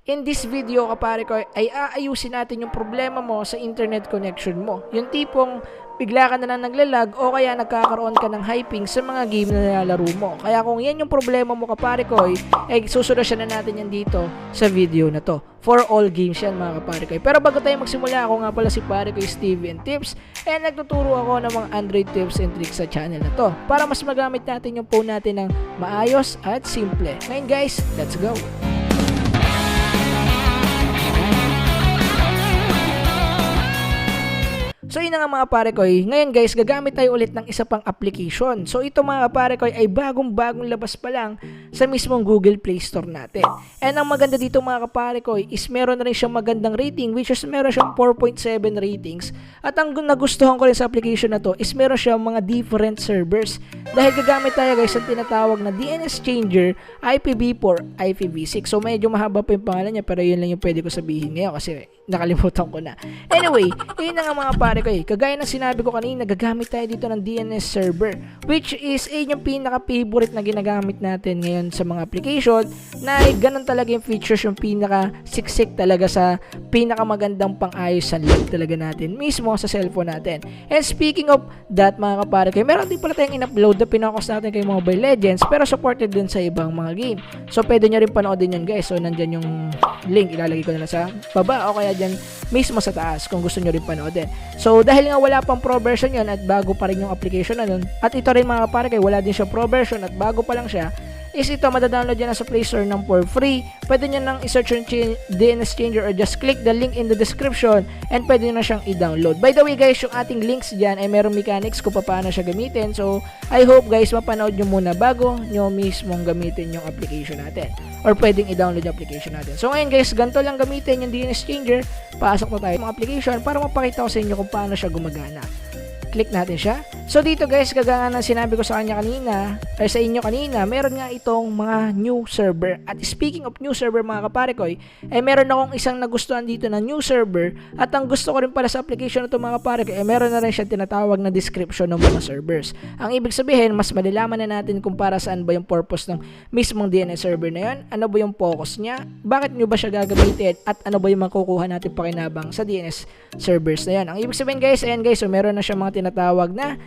In this video, Kaparekoy, ay aayusin natin yung problema mo sa internet connection mo. Yung tipong bigla ka na lang naglalag o kaya nagkakaroon ka ng hyping sa mga game na nilalaro mo. Kaya kung yan yung problema mo, Kaparekoy, ay susolusyonan natin yan dito sa video na to. For all games yan, mga Kaparekoy. Pero bago tayo magsimula, ako nga pala si parekoystvtips and nagtuturo ako ng mga Android tips and tricks sa channel na to para mas magamit natin yung phone natin ng maayos at simple. Ngayon guys, let's go! So yun na nga mga Kaparekoy, ngayon guys gagamit tayo ulit ng isa pang application. So ito mga Kaparekoy ay bagong labas pa lang sa mismong Google Play Store natin. And ang maganda dito mga Kaparekoy is meron na rin siyang magandang rating, which is meron siyang 4.7 ratings. At ang nagustuhan ko rin sa application na to is meron siyang mga different servers. Dahil gagamit tayo guys ang tinatawag na DNS changer IPv4, IPv6. So medyo mahaba pa yung pangalan niya pero yun lang yung pwede ko sabihin ngayon kasi nakalimutan ko na. Anyway, yun na nga mga Kaparekoy, kagaya ng sinabi ko kanina, gagamit tayo dito ng DNS server, which is yung pinaka-favorite na ginagamit natin ngayon sa mga application na ganun talaga yung features, yung pinaka-siksik talaga sa pinaka-magandang pang-ayos sa link talaga natin mismo sa cellphone natin. And speaking of that mga Kaparekoy, meron din pala tayong in-upload na pinakos natin kay Mobile Legends pero supported din sa ibang mga game. So pwede nyo rin panoodin yan guys. So nandyan yung link, ilalagay ko na lang sa baba o kaya dyan mismo sa taas kung gusto nyo rin panoodin. So dahil nga wala pang pro version yun at bago pa rin yung application na nun, at ito rin mga Kaparekoy, wala din siya pro version at bago pa lang siya, is ito madadownload yan sa Play Store ng for free. Pwede nyo nang i-search yung DNS changer or just click the link in the description and pwede nyo na siyang i-download. By the way guys, yung ating links dyan ay merong mechanics kung paano siya gamitin. So I hope guys mapanood nyo muna bago nyo mismong gamitin yung application natin or pwedeng i-download yung application natin. So ngayon guys, ganito lang gamitin yung DNS changer. Pasok na tayo ng application para mapakita ko sa inyo kung paano siya gumagana. Click natin siya. So dito guys, kagaya ng sinabi ko sa kanya kanina, ay sa inyo kanina, meron nga itong mga new server. At speaking of new server mga Kaparekoy, ay meron akong isang nagustuhan dito na new server. At ang gusto ko rin pala sa application na ito mga Kaparekoy, ay meron na rin siya tinatawag na description ng mga servers. Ang ibig sabihin, mas malalaman na natin kung para saan ba yung purpose ng mismong DNS server na yun, ano ba yung focus niya, bakit nyo ba siya gagamitin, at ano ba yung makukuha natin pakinabang sa DNS servers na yan. Ang ibig sabihin guys, ayan guys, so meron na siya mga tinatawag na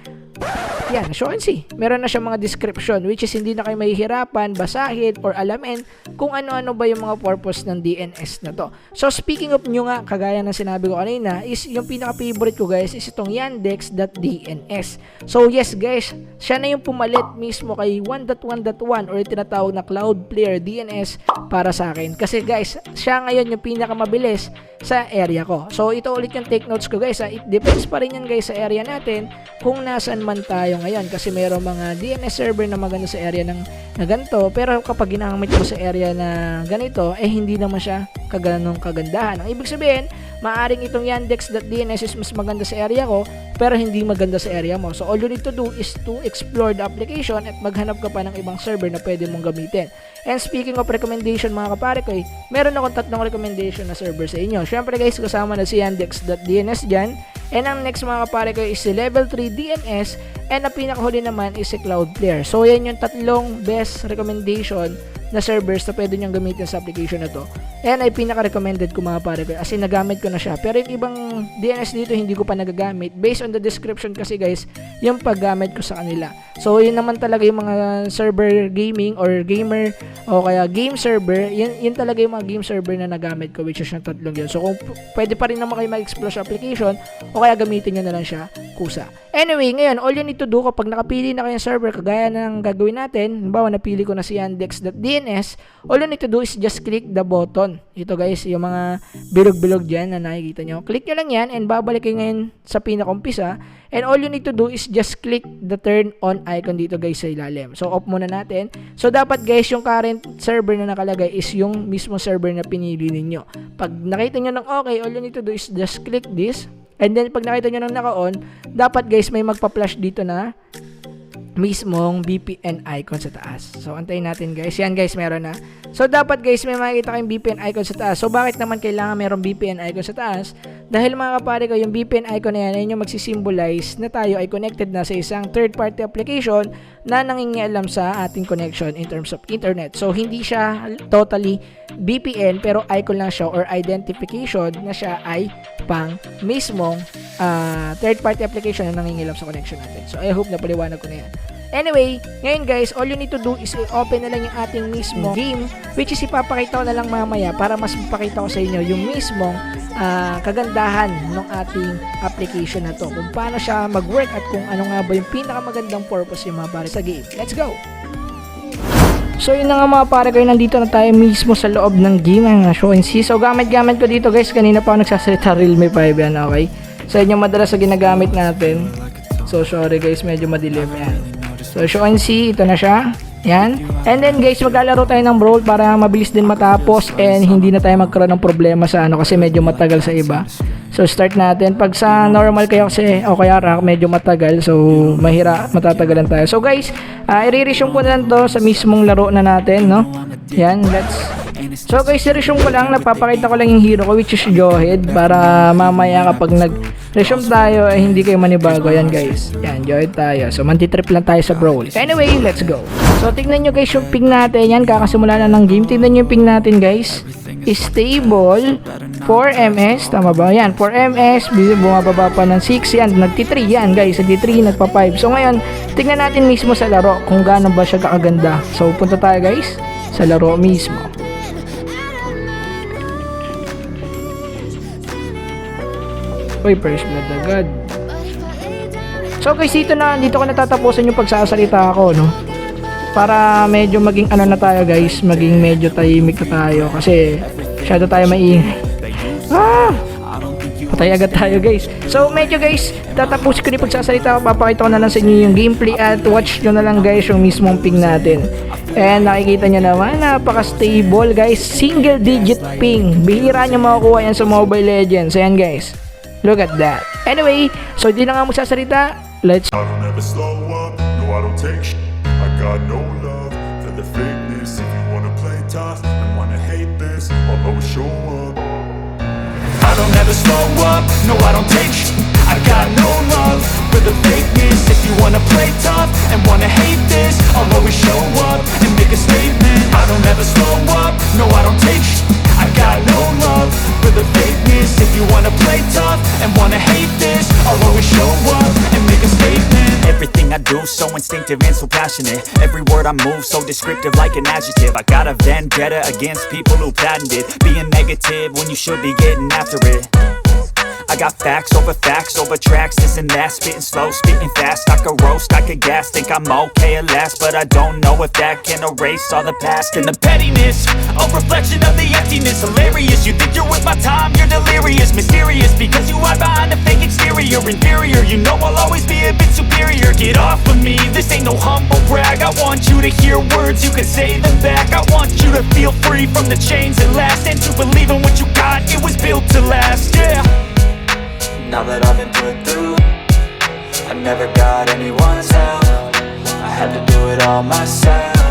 yan, show and see. Meron na siya mga description which is hindi na kayo mahihirapan basahin or alamin kung ano-ano ba yung mga purpose ng DNS na to. So speaking of nyo nga, kagaya ng sinabi ko kanina, is yung pinaka-favorite ko guys is itong 𝗕𝗘𝗦𝗧𝗧𝗜𝗔. So yes guys, siya na yung pumalit mismo kay 1.1.1 or yung tinatawag na Cloud Player DNS para sa akin. Kasi guys, siya ngayon yung pinakamabilis sa area ko. So ito ulit yung take notes ko guys. It depends pa rin yan guys sa area natin kung nasaan man tayo ngayon. Kasi mayroong mga DNS server na maganda sa area na ganito. Pero kapag ginamit mo sa area na ganito, eh hindi naman siya kaganong kagandahan. Ang ibig sabihin, maaring itong 𝗕𝗘𝗦𝗧𝗧𝗏 is mas maganda sa area ko pero hindi maganda sa area mo. So all you need to do is to explore the application at maghanap ka pa ng ibang server na pwede mong gamitin. And speaking of recommendation mga Kaparekoy, meron akong 3 recommendation na server sa inyo. Syempre guys, kasama na si 𝗕𝗘𝗦𝗧𝗏 dyan. And ang next mga Kaparekoy is si Level 3 DNS and ang pinakahuli naman is si Cloud Player. So yan yung 3 best recommendation na servers na pwede nyong gamitin sa application na to. And ay pinaka-recommended ko mga Kaparekoy kasi nagamit ko na siya. Pero yung ibang DNS dito hindi ko pa nagagamit. Based on the description kasi guys, yung paggamit ko sa kanila. So yun naman talaga yung mga server gaming or gamer o kaya game server, yun talaga yung mga game server na nagamit ko which is yung 3 yun. So kung pwede pa rin naman kayo mag-explore sa application o kaya gamitin nyo na lang siya kusa. Anyway, ngayon, all you need to do kapag nakapili na kayong server, kagaya ng gagawin natin, halimbawa napili ko na si 𝗕𝗘𝗦𝗧𝗏, all you need to do is just click the button. Ito guys, yung mga bilog-bilog dyan na nakikita nyo. Click nyo lang yan and babalik kayo ngayon sa pinaka-umpisa. And all you need to do is just click the turn on icon dito guys sa ilalim. So off muna natin. So dapat guys, yung current server na nakalagay is yung mismo server na pinili ninyo. Pag nakita nyo ng okay, all you need to do is just click this. And then pag nakita nyo ng naka-on, dapat guys may magpa-flash dito na mismong VPN icon sa taas. So, antayin natin guys. Yan guys, meron na. So, dapat guys, may makikita kayong VPN icon sa taas. So, bakit naman kailangan merong VPN icon sa taas? Dahil mga kapare ko, yung VPN icon na yan, yung magsisimbolize na tayo ay connected na sa isang third-party application na nangingialam sa ating connection in terms of internet. So, hindi siya totally VPN, pero icon lang siya or identification na siya ay pang mismong third-party application na nangingialam sa connection natin. So, I hope na paliwanag ko na yan. Anyway, ngayon guys, all you need to do is open na lang yung ating mismo game, which is ipapakita ko na lang mamaya para mas mapakita ko sa inyo yung mismong kagandahan ng ating application na to, kung paano siya mag-work at kung ano nga ba yung pinakamagandang purpose yung mga pare sa game. Let's go! So yun na nga mga pare ko, nandito na tayo mismo sa loob ng game ang show and see. So gamit-gamit ko dito guys, kanina pa ako nagsasalita Realme 5 yan, okay? Sa inyo madalas sa ginagamit natin. So sorry guys, medyo madilim yan. So show and see, ito na siya. Yan. And then guys, maglalaro tayo ng brawl para mabilis din matapos and hindi na tayo magkaroon ng problema sa kasi medyo matagal sa iba. So start natin. Pag sa normal kayo kasi o kaya rank medyo matagal, so matatagalan tayo. So guys, i-resume ko na lang to sa mismong laro na natin, no? Yan, So guys, i-resume ko lang, napapakita ko lang yung hero ko which is 𝗕𝗘𝗦𝗪 para mamaya kapag nag-resume tayo ay hindi kayo manibago. Yan guys, yan, 𝗕𝗘𝗦𝗪 tayo. So mantitrip lang tayo sa brawl. Anyway, let's go. So tignan nyo guys yung ping natin. Yan, kakasimula na ng game. Tignan nyo yung ping natin guys. Stable 4ms, tama ba? Yan, 4ms, bumababa pa ng 6, yan, nagti-3, yan guys, nagti-3, nagpa-5. So ngayon, tignan natin mismo sa laro kung gaano ba siya kakaganda. So punta tayo guys sa laro mismo. Uy, first blood agad. So guys, dito ko natatapusan yung pagsasalita ako, no? Para medyo maging ano na tayo guys, maging medyo tahimik na tayo kasi masyado tayo maingay. Patay agad tayo guys. So medyo guys, tatapusin ko yung pagsasalita ko, papakita ko na lang sa inyo yung gameplay at watch nyo na lang guys yung mismong ping natin. And nakikita nyo naman, napaka-stable guys, single digit ping. Bihira nyo makakuha yan sa Mobile Legends. Ayan guys, look at that. Anyway, so hindi na nga magsasalita. Let's I got no love for the fakeness. If you wanna play tough and wanna hate this, I'll always show up. I don't ever slow up, no I don't take sh**. I got no love for the fakeness. If you wanna play tough and wanna hate this, I'll always show up and make a statement. I don't ever slow up, no I don't take sh**. I got no love for the fakeness. If you wanna play tough and wanna hate this, I'll always show up and make a statement. Everything I do so instinctive and so passionate. Every word I move so descriptive like an adjective. I got a vendetta against people who patented being negative when you should be getting after it. I got facts over tracks, this and that. Spitting slow, spitting fast. I could roast, I could gas. Think I'm okay at last, but I don't know if that can erase all the past. And the pettiness, a reflection of the emptiness. Hilarious, you think you're worth my time, you're delirious. Mysterious, because you hide behind a fake exterior. Inferior, you know I'll always be a bit superior. Get off of me, this ain't no humble brag. I want you to hear words, you can say them back. I want you to feel free from the chains at last, and to believe in what you got, it was built to last, yeah. Now that I've been put through, I never got anyone's help. I had to do it all myself.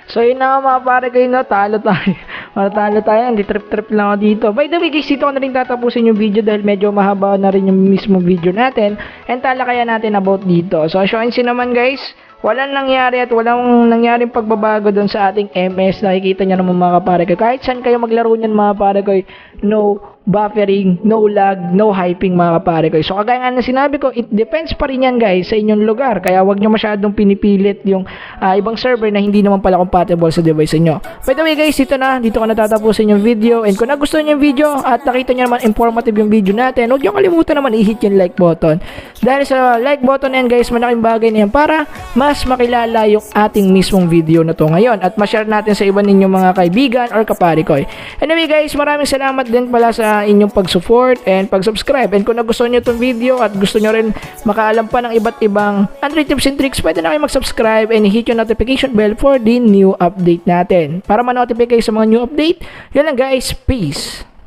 So yun na nga mga pare kayo, no? Talo tayo. Talo tayo, hindi trip-trip lang ako dito. By the way guys, dito ko na rin tatapusin yung video dahil medyo mahaba na rin yung mismo video natin. And talakayan natin about dito. So show and see naman guys, walang nangyari at walang nangyaring pagbabago doon sa ating MS. Nakikita nyo naman mga pare kayo. Kahit saan kayo maglaro nyan mga pare kayo, no buffering, no lag, no hyping mga kapare ko. So kagaya nga na sinabi ko, it depends pa rin yan guys sa inyong lugar. Kaya wag nyo masyadong pinipilit yung ibang server na hindi naman pala compatible sa device nyo. By the way guys, dito ko na tatapusin yung video. And kung nagustuhan nyo yung video at nakita nyo naman informative yung video natin, huwag nyo kalimutan naman i-hit yung like button. Dahil sa like button yan guys, malaking bagay na yan para mas makilala yung ating mismong video na to ngayon. At ma-share natin sa iba ninyong mga kaibigan or kaparikoy. Anyway guys, maraming salamat din pala sa sa inyong pag-support and pag-subscribe. And kung nagustuhan nyo itong video at gusto nyo rin makaalam pa ng iba't ibang Android tips and tricks, pwede na kayo mag-subscribe and hit yung notification bell for the new update natin. Para ma-notify kayo sa mga new update, yun lang guys, peace!